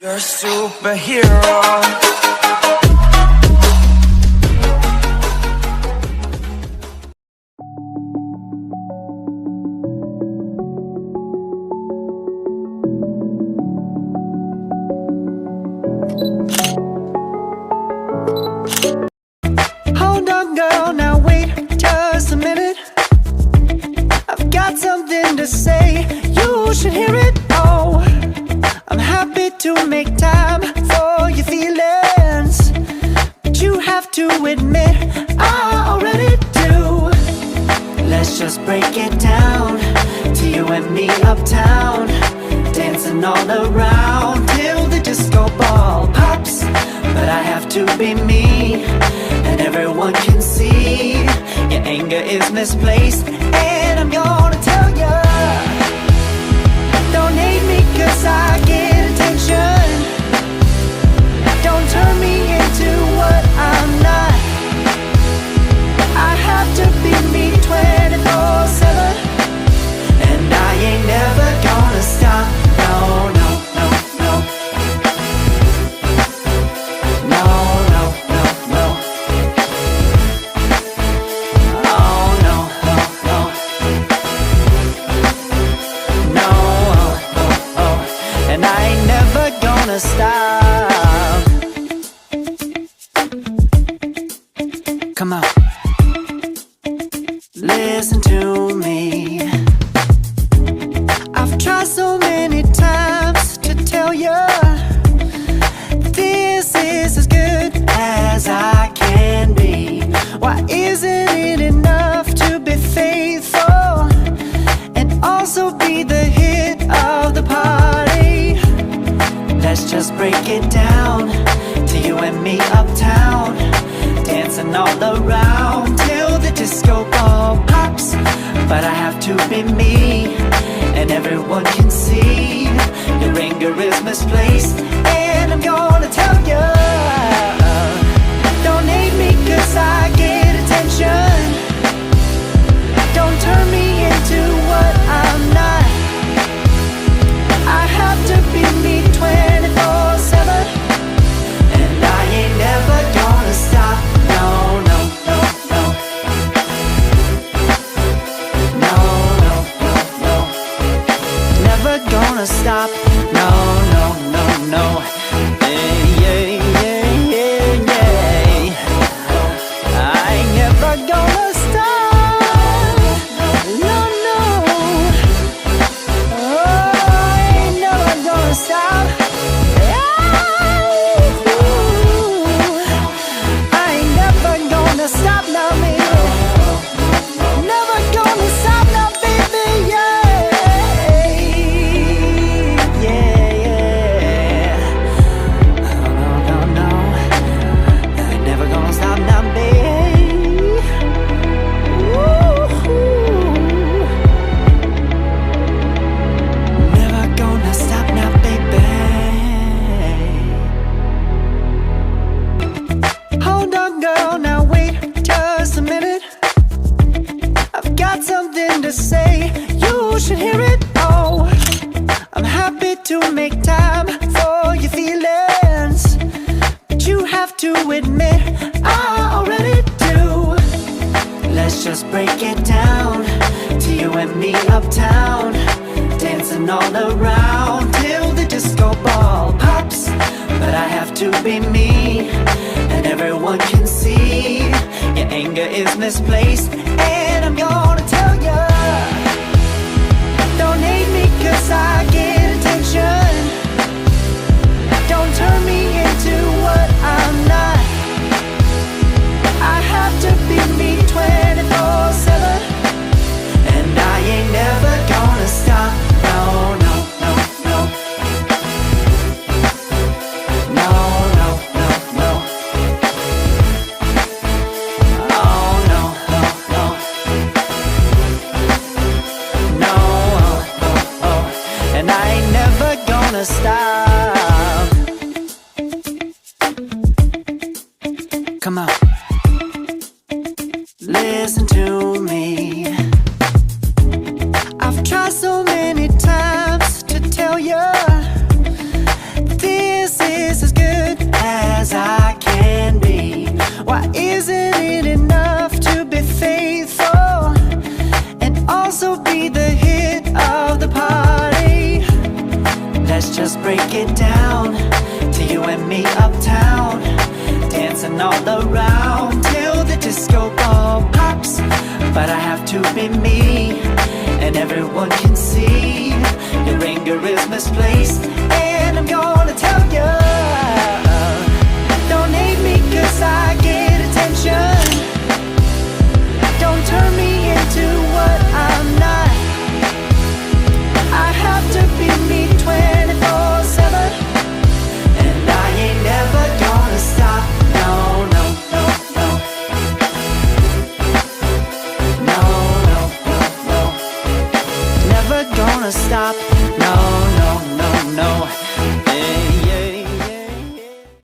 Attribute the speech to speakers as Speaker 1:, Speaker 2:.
Speaker 1: You're a superhero.
Speaker 2: Hold on, girl, now wait just a minute. I've got something to say, you should hear it. Oh, I'm happy to make time for your feelings, but you have to admit I already do. Let's just break it down to you and me uptown, dancing all around till the disco ball pops. But I have to be me, and everyone can see your anger is misplaced, and I'm gonna tell ya, don't hate me cause I get attention. Don't turn me into what I'm not. I have to be me 24/7, and I ain't never gonna stop. No, no, no, no. No, no, no, no. Oh, no, no, no. No, oh, oh, oh. And I ain't never gonna stop. Come on. Listen to me. I've tried so many times to tell you this is as good as I can be. Why isn't it enough to be faithful and also be the hit of the party? Let's just break it down to you and me uptown, dancing all around till the disco ball pops. But I have to be me, and everyone can see your anger is misplaced, and I'm gonna tell you, don't hate me cause I get attention. Don't turn me into what I'm not. I have to be me 24/7, and I ain't never gonna stop. No, no, no, no. No, no, no, no. Never gonna stop. No, no, no, no. Yeah, yeah, yeah, yeah, yeah. I ain't never gonna stop. No, no. Oh, I ain't never gonna stop. I ain't never gonna stop now, baby. Never gonna stop now, baby. Yeah, yeah, yeah. No, no, no, no. I ain't never gonna stop now, baby. Woo-hoo. Never gonna stop now, baby. Hold on, girl, now wait just a minute. I've got something to say, you should hear it. Oh, I'm happy to make time for your feelings, but you have to admit I already do. Let's just break it down to you and me uptown, dancing all around till the disco ball pops. But I have to be me, and everyone can see your anger is misplaced, and I'm gonna tell ya, don't hate me cause I get attention. Don't turn me into what I'm not. I have to be me 24/7, and I ain't never gonna stop. No, no, no, no. No, no, no, no. Oh, no, no, no. just break it down to you and me uptown, dancing all around till the disco ball pops. But I have to be me, and everyone can see your anger is misplaced, and I'm going